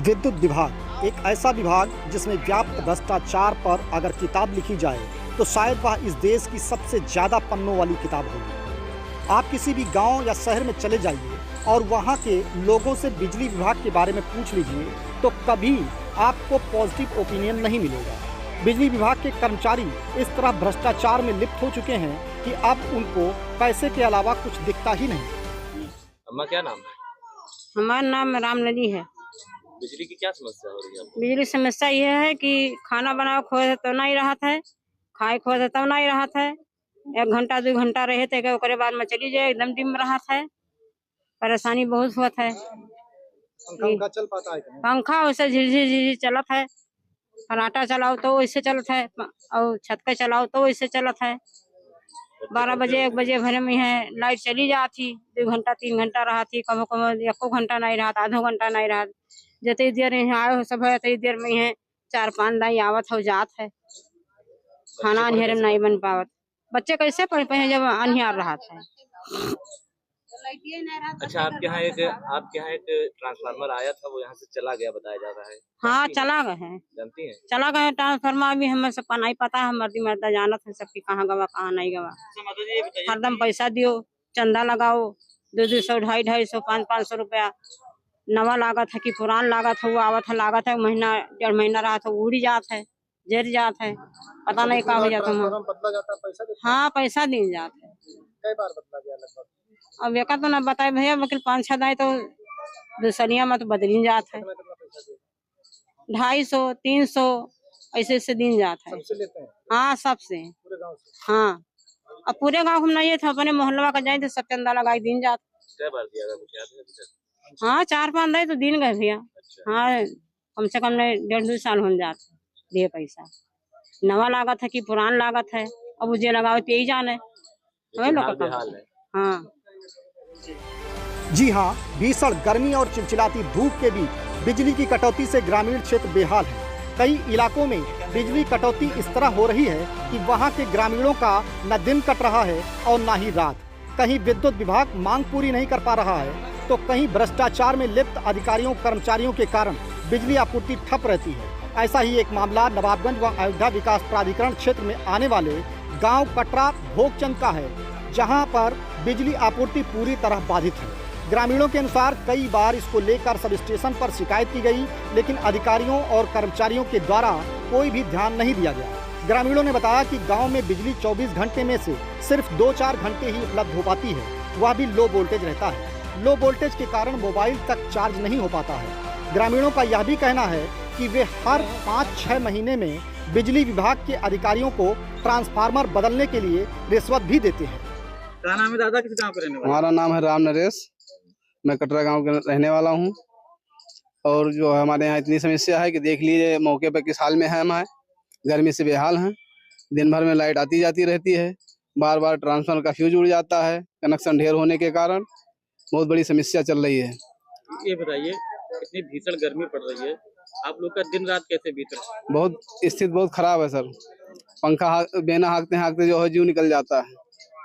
विद्युत विभाग एक ऐसा विभाग जिसमें व्याप्त भ्रष्टाचार पर अगर किताब लिखी जाए तो शायद वह इस देश की सबसे ज़्यादा पन्नों वाली किताब होगी। आप किसी भी गांव या शहर में चले जाइए और वहां के लोगों से बिजली विभाग के बारे में पूछ लीजिए तो कभी आपको पॉजिटिव ओपिनियन नहीं मिलेगा। बिजली विभाग के कर्मचारी इस तरह भ्रष्टाचार में लिप्त हो चुके हैं कि अब उनको पैसे के अलावा कुछ दिखता ही नहीं। अम्मा क्या नाम है? हमारा नाम रामनदी है। बिजली की क्या समस्या हो रही है आपको? बिजली समस्या यह है कि खाना बनाओ खोए तो नहीं रहत है, खाए खोए तो नहीं रहत है। 1 घंटा 2 घंटा रहे थे ओकरे बाद में चली जाए एकदम डिम रहत है। परेशानी बहुत होत है। पंखा चल पाता है? पंखा वैसे झिरझिर चलत है। पराठा चलाओ तो वैसे चलत है और छत पे चलाओ तो वैसे चलत है। 12 बजे 1 बजे भरे में है लाइट चली जाती, 2 घंटा 3 घंटा रहती, कभी कभी 1 घंटा नहीं रहता, आधो घंटा नहीं रहता। जितनी देर यहाँ आए हो सब है उतनी देर में है 4-5 दाई आवत हो जात है। खाना अंधेरे में नहीं बन पावत। बच्चे कैसे पढ़ पाए जब अंधियार रहत है। अच्छा, आपके यहाँ एक ट्रांसफार्मर आया था, वो यहाँ से चला गया बताया जा रहा है। हाँ चला गए हैं, जानती हैं? चला गए ट्रांसफार्मर भी हमें सबका नहीं पता है। मर्दी मर्दा जानत है सबकी कहाँ गवा कहाँ नहीं गवा। हरदम पैसा दियो, चंदा लगाओ, 200 250 500 रुपया नवा लागत है कि पुरान लागत है। वो आवत है लागत है महीना 1.5 महीना रहा था उड़ जात है, जर जात है, पता नहीं कहाँ हो जाता है। हाँ पैसा दिन जात है। कई बार बदला गया लगभग? अब एक तो ना बताए भैया वकील 5-6 दाई तो दूसरिया में तो बदली जात है। 250 300 ऐसे से दिन जात है। सबसे लेते हैं? हाँ सबसे, पूरे गांव से? हाँ अब पूरे गांव हम नहीं थे, अपने मोहल्ला का जाए थे सब चंदा लगाई दिन जात। क्या बार दिया था, कुछ याद है अभी तक? हाँ 4-5 दाई तो दिन गए भैया। अच्छा। हाँ कम से कम 1.5-2 साल हो जात दिए पैसा। नवा लागत है कि पुरान लागत है, अब मुझे लगाओ तो यही जाने। हाल है। हाँ जी हाँ, भीषण गर्मी और चिलचिलाती धूप के बीच बिजली की कटौती से ग्रामीण क्षेत्र बेहाल है। कई इलाकों में बिजली कटौती इस तरह हो रही है कि वहां के ग्रामीणों का न दिन कट रहा है और न ही रात। कहीं विद्युत विभाग मांग पूरी नहीं कर पा रहा है तो कहीं भ्रष्टाचार में लिप्त अधिकारियों कर्मचारियों के कारण बिजली आपूर्ति ठप रहती है। ऐसा ही एक मामला नवाबगंज व अयोध्या विकास प्राधिकरण क्षेत्र में आने वाले गाँव कटरा भोगचंद का है, जहाँ पर बिजली आपूर्ति पूरी तरह बाधित है। ग्रामीणों के अनुसार कई बार इसको लेकर सब स्टेशन पर शिकायत की गई, लेकिन अधिकारियों और कर्मचारियों के द्वारा कोई भी ध्यान नहीं दिया गया। ग्रामीणों ने बताया कि गांव में बिजली 24 घंटे में से सिर्फ 2-4 घंटे ही उपलब्ध हो पाती है, वह भी लो वोल्टेज रहता है। लो वोल्टेज के कारण मोबाइल तक चार्ज नहीं हो पाता है। ग्रामीणों का यह भी कहना है कि वे हर 5-6 महीने में बिजली विभाग के अधिकारियों को ट्रांसफार्मर बदलने के लिए रिश्वत भी देते हैं। क्या नाम है दादा, किस गाँव के रहने वाले? हमारा नाम है राम नरेश, मैं कटरा गांव के रहने वाला हूं। और जो हमारे यहाँ इतनी समस्या है कि देख लीजिए मौके पर किस हाल में है। हम गर्मी से बेहाल हैं, दिन भर में लाइट आती जाती रहती है, बार बार ट्रांसफार्मर का फ्यूज उड़ जाता है, कनेक्शन ढेर होने के कारण बहुत बड़ी समस्या चल रही है। ये बताइए, इतनी भीषण गर्मी पड़ रही है, आप लोग का दिन रात कैसे बीत रहा है? बहुत स्थिति बहुत खराब है सर। पंखा बिना हाँकते हाँकते जो है जीव निकल जाता है।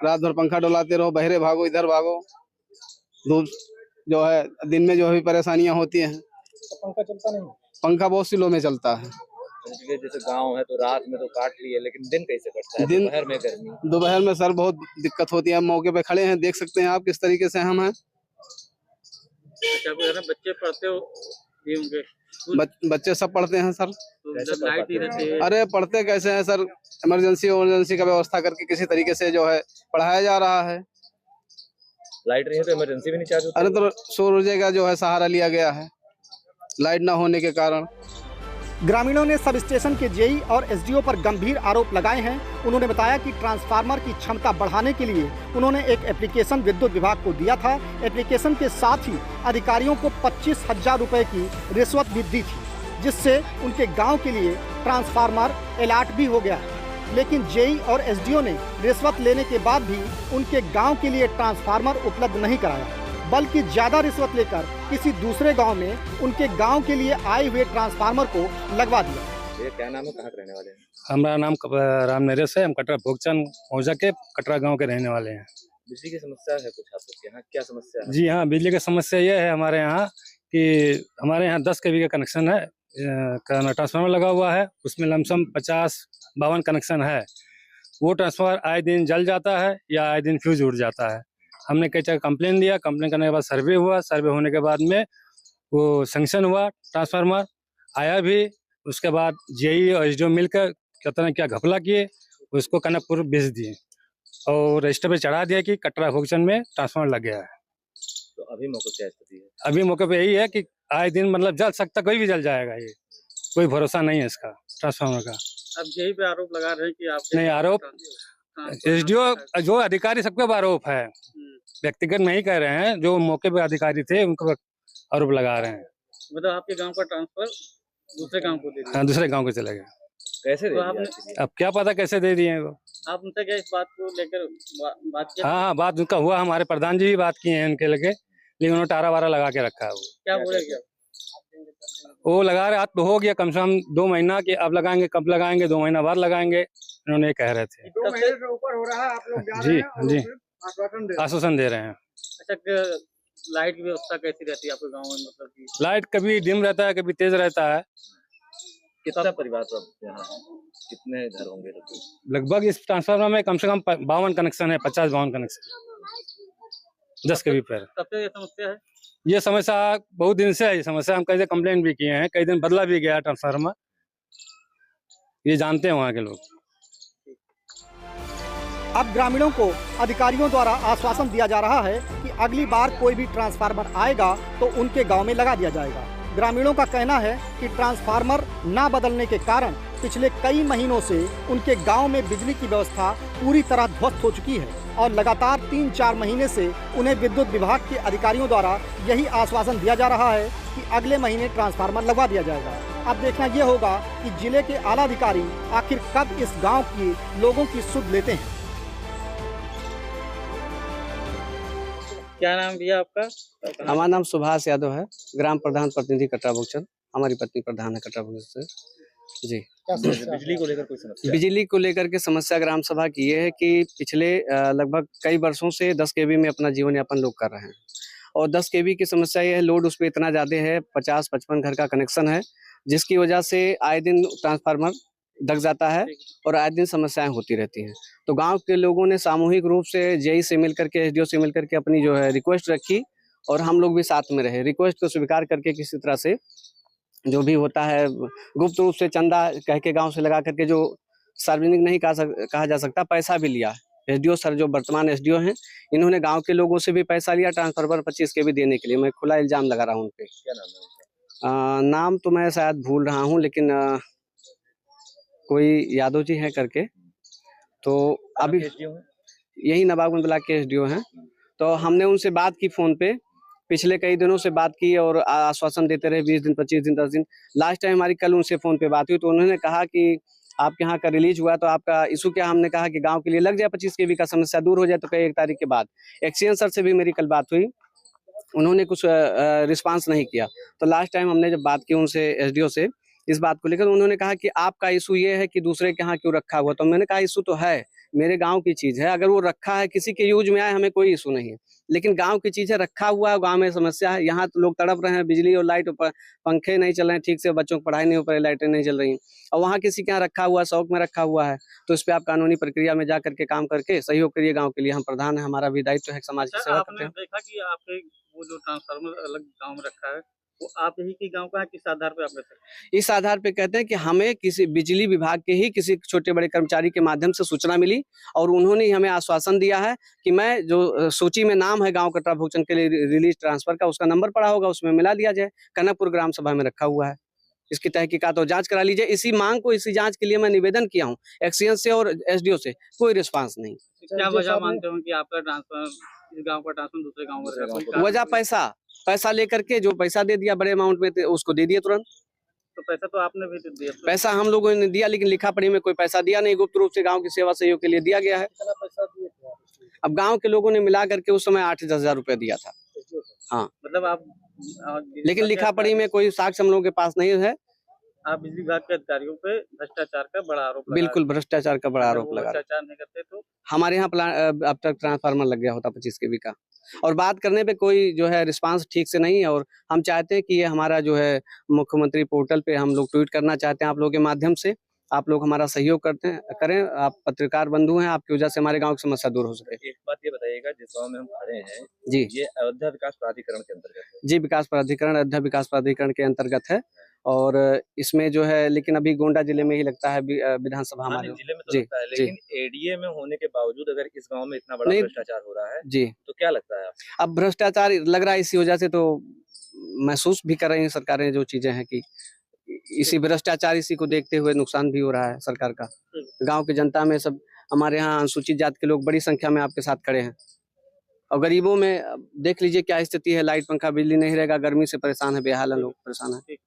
रात भर पंखा डोलाते रहो, बहरे भागो इधर भागो, धूप जो है दिन में जो भी परेशानियां होती हैं। तो पंखा चलता नहीं? पंखा बहुत स्लो में चलता है। जैसे गांव है तो रात में तो काट लिए, लेकिन दिन कैसे कटता है? दिन दोपहर में गर्मी, दोपहर में सर बहुत दिक्कत होती है। हम मौके पे खड़े हैं, देख सकते हैं आप किस तरीके से हम हैं। अच्छा बच्चे पढ़ते हो भी होंगे? बच्चे सब पढ़ते हैं सर। तो जब लाइट ही रहती है? अरे पढ़ते कैसे हैं सर, इमरजेंसी का व्यवस्था करके किसी तरीके से जो है पढ़ाया जा रहा है। लाइट नहीं है तो इमरजेंसी भी नहीं चार्ज होती? अरे तो सौर ऊर्जा का जो है सहारा लिया गया है लाइट ना होने के कारण। ग्रामीणों ने सब स्टेशन के जेई और एसडीओ पर गंभीर आरोप लगाए हैं। उन्होंने बताया कि ट्रांसफार्मर की क्षमता बढ़ाने के लिए उन्होंने एक एप्लीकेशन विद्युत विभाग को दिया था। एप्लीकेशन के साथ ही अधिकारियों को 25,000 रुपए की रिश्वत भी दी थी, जिससे उनके गांव के लिए ट्रांसफार्मर अलॉट भी हो गया। लेकिन जेई और एसडीओ ने रिश्वत लेने के बाद भी उनके गाँव के लिए ट्रांसफार्मर उपलब्ध नहीं कराया, बल्कि ज्यादा रिश्वत लेकर किसी दूसरे गांव में उनके गांव के लिए आए हुए ट्रांसफार्मर को लगवा दिया। ये क्या नाम है, कहाँ के रहने वाले हैं? हमारा नाम राम नरेश है, हम कटरा भोगचंद मौजा के कटरा गांव के रहने वाले हैं। बिजली की समस्या है कुछ आप लोग के यहाँ? क्या समस्या है? जी हाँ, बिजली की समस्या ये है हमारे यहाँ कि हमारे यहाँ 10 kV का कनेक्शन है, ट्रांसफार्मर लगा हुआ है, उसमें लमसम 50-52 कनेक्शन है। वो ट्रांसफार्मर आए दिन जल जाता है या आए दिन फ्यूज उड़ जाता है। हमने कई जगह कंप्लेन दिया, कंप्लेन करने के बाद सर्वे हुआ, सर्वे होने के बाद में वो सैंक्शन हुआ, ट्रांसफार्मर आया भी। उसके बाद जेई और एसडीओ मिलकर क्या घपला किए, उसको कनकपुर बेच दिए और रजिस्टर पे चढ़ा दिया कि कटरा भोगचन में ट्रांसफार्मर लग गया है। तो अभी मौके क्या स्थिति है? अभी मौके पे यही है कि आए दिन मतलब जल सकता, कोई भी जल जाएगा, ये कोई भरोसा नहीं है इसका ट्रांसफार्मर का। अब यही पे आरोप लगा रहे हैं कि आप नहीं, आरोप एसडीओ जो अधिकारी सबके ऊपर आरोप है, व्यक्तिगत नहीं कह रहे हैं, जो मौके पे अधिकारी थे उनको आरोप लगा रहे हैं। मतलब आपके गांव का ट्रांसफर दूसरे गांव को दे दिया? हाँ, दूसरे गांव के चले गए। कैसे दे दिया? अब क्या पता कैसे दे दिए वो। आप उनसे क्या इस बात को लेकर बात किया? हाँ, बात उनका हुआ, हमारे प्रधान जी भी बात किए हैं उनके लगे, लेकिन उन्होंने टारा वारा लगा के रखा है। वो क्या बोले क्या? वो लगा रहे, आज तो हो गया कम से कम 2 महीना कि अब लगाएंगे, कब लगाएंगे, 2 महीना बाद लगाएंगे, उन्होंने कह रहे थे। 2 महीने से ऊपर हो रहा है, आप लोग जा जी, रहे हैं और जी। फिर आश्वासन दे रहे हैं। अच्छा, लाइट की व्यवस्था कैसी रहती है आपके गांव में? मतलब कि लाइट कभी डिम रहता है, कभी तेज रहता है। कितना परिवार यहाँ, कितने घर होंगे? लगभग इस ट्रांसफार्मर में कम से कम 52 कनेक्शन है, 50-52 कनेक्शन 10 kV पर। सबसे ये समस्या है? ये समस्या बहुत दिन से है, ये समस्या हम कई दिन कंप्लेंट भी किए हैं, कई दिन बदला भी गया ट्रांसफार्मर, ये जानते हैं वहाँ के लोग। अब ग्रामीणों को अधिकारियों द्वारा आश्वासन दिया जा रहा है कि अगली बार कोई भी ट्रांसफार्मर आएगा तो उनके गांव में लगा दिया जाएगा। ग्रामीणों का कहना है कि ट्रांसफार्मर ना बदलने के कारण पिछले कई महीनों से उनके गांव में बिजली की व्यवस्था पूरी तरह ध्वस्त हो चुकी है और लगातार 3-4 महीने से उन्हें विद्युत विभाग के अधिकारियों द्वारा यही आश्वासन दिया जा रहा है कि अगले महीने ट्रांसफार्मर लगवा दिया जाएगा। अब देखना यह होगा कि जिले के आला अधिकारी आखिर कब इस गाँव के लोगों की सुध लेते हैं। क्या नाम भैया आपका? हमारा नाम सुभाष यादव है, ग्राम प्रधान प्रतिनिधि कटरा भोगचन। हमारी पत्नी प्रधान है कटरा भोगचन से। जी, बिजली को लेकर कोई समस्या? बिजली को लेकर के समस्या ग्राम सभा की ये है कि पिछले लगभग कई वर्षों से 10 kV में अपना जीवन यापन लोग कर रहे हैं और 10 kV की समस्या ये है, लोड उस पर इतना ज़्यादा है, 50-55 घर का कनेक्शन है, जिसकी वजह से आए दिन ट्रांसफार्मर दग जाता है और आए दिन समस्याएं होती रहती हैं। तो गांव के लोगों ने सामूहिक रूप से जेई से मिलकर के, एसडीओ से मिलकर के अपनी जो है रिक्वेस्ट रखी और हम लोग भी साथ में रहे। रिक्वेस्ट को स्वीकार करके किसी तरह से जो भी होता है गुप्त रूप से चंदा कह के गांव से लगा करके, जो सार्वजनिक नहीं कहा जा सकता, पैसा भी लिया। एसडीओ सर जो वर्तमान एसडीओ हैं, इन्होंने गाँव के लोगों से भी पैसा लिया ट्रांसफार्मर 25 kV देने के लिए। मैं खुला इल्जाम लगा रहा हूँ उन पे। क्या नाम है? नाम तो मैं शायद भूल रहा हूँ, लेकिन कोई यादव जी हैं करके, तो अभी यही नवाबगंज ब्लॉक के एसडीओ हैं। तो हमने उनसे बात की फोन पे, पिछले कई दिनों से बात की और आश्वासन देते रहे 20 दिन, 25 दिन, 10 दिन। लास्ट टाइम हमारी कल उनसे फोन पे बात हुई तो उन्होंने कहा कि आपके यहाँ का रिलीज हुआ तो आपका इशू क्या? हमने कहा कि गांव के लिए लग जाए, 25 kV का समस्या दूर हो जाए। तो कई 1 तारीख के बाद एक्सीएन सर से भी मेरी कल बात हुई, उन्होंने कुछ रिस्पांस नहीं किया। तो लास्ट टाइम हमने जब बात की उनसे एसडीओ से इस बात को लेकर, उन्होंने कहा कि आपका इशू ये है कि दूसरे के यहाँ क्यों रखा हुआ। तो मैंने कहा इशू तो है, मेरे गांव की चीज है, अगर वो रखा है किसी के यूज में आए हमें कोई इशू नहीं है, लेकिन गांव की चीज है, रखा हुआ है, गांव में समस्या है। यहाँ तो लोग तड़प रहे हैं, बिजली और लाइट पंखे नहीं चल रहे हैं ठीक से, बच्चों की पढ़ाई नहीं हो पा रही, लाइटें नहीं चल रही, और वहाँ किसी के यहाँ रखा हुआ है, शौक में रखा हुआ है। तो इस पे आप कानूनी प्रक्रिया में जा करके काम करके सहयोग करिए गाँव के लिए। हम प्रधान है, हमारा भी दायित्व है, समाज की सेवा करते हैं। आपने देखा कि आपके वो जो ट्रांसफार्मर अलग गांव में रखा है, वो आप ही के गांव का है? किस आधार पे आप रखते हैं? इस आधार पे कहते हैं कि हमें किसी बिजली विभाग के ही किसी छोटे बड़े कर्मचारी के माध्यम से सूचना मिली और उन्होंने ही हमें आश्वासन दिया है कि मैं जो सूची में नाम है गांव कटरा भोगचन के लिए रिलीज ट्रांसफर का, उसका नंबर पड़ा होगा, उसमें मिला दिया जाए। कनकपुर ग्राम सभा में रखा हुआ है, इसकी तहकीकात और जांच करा लीजिए। इसी मांग को, इसी जांच के लिए मैं निवेदन किया हूँ एक्सीएन से और एसडीओ से, कोई रिस्पांस नहीं। क्या वजह मानते हो कि आपका ट्रांसफर, इस गांव का ट्रांसफर दूसरे गांव में रखा? वजह पैसा लेकर के, जो पैसा दे दिया बड़े अमाउंट में उसको दे दिए तुरंत। तो पैसा तो आपने भी तो दिया? पैसा हम लोगों ने दिया, लेकिन लिखा पढ़ी में कोई पैसा दिया नहीं, गुप्त रूप से गांव की सेवा सहयोग के लिए दिया गया है। अब गांव के लोगों ने मिला करके उस समय 8-10 हजार रुपया दिया था। हाँ, मतलब आप, लेकिन लिखा पढ़ी में कोई साक्ष्य हम लोगों के पास नहीं है। आप बिजली विभाग के अधिकारियों पे भ्रष्टाचार का बड़ा आरोप लगा? बिल्कुल भ्रष्टाचार का बड़ा आरोप लगा। भ्रष्टाचार नहीं करते तो हमारे यहाँ अब तक ट्रांसफार्मर लग गया होता 25 kV का। और बात करने पे कोई जो है रिस्पांस ठीक से नहीं है। और हम चाहते हैं कि ये हमारा जो है मुख्यमंत्री पोर्टल पे हम लोग ट्वीट करना चाहते हैं आप लोगों के माध्यम से। आप लोग हमारा सहयोग करें। आप पत्रकार बंधु हैं, आपकी वजह से हमारे गांव की समस्या दूर हो सके। एक बात ये बताइएगा, जिस गांव में हम खड़े हैं जी ये अयोध्या विकास प्राधिकरण के अंतर्गत है। जी, अयोध्या विकास प्राधिकरण के अंतर्गत है। और इसमें जो है, लेकिन अभी गोंडा जिले में ही लगता है विधानसभा हाँ, हमारे। जिले में तो जी, लगता है, लेकिन एडीए में होने के बावजूद अगर इस गांव में इतना बड़ा नहीं, भ्रष्टाचार हो रहा है जी, तो क्या लगता है आपको? अब भ्रष्टाचार लग रहा है, इसी वजह से तो महसूस भी कर रही हैं सरकारें जो चीजें हैं कि इसी भ्रष्टाचार, इसी को देखते हुए नुकसान भी हो रहा है सरकार का। गांव की जनता में सब हमारे यहाँ अनुसूचित जाति के लोग बड़ी संख्या में आपके साथ खड़े हैं। और गरीबों में देख लीजिए क्या स्थिति है, लाइट पंखा बिजली नहीं रहेगा, गर्मी से परेशान है, बेहाल है, लोग परेशान है।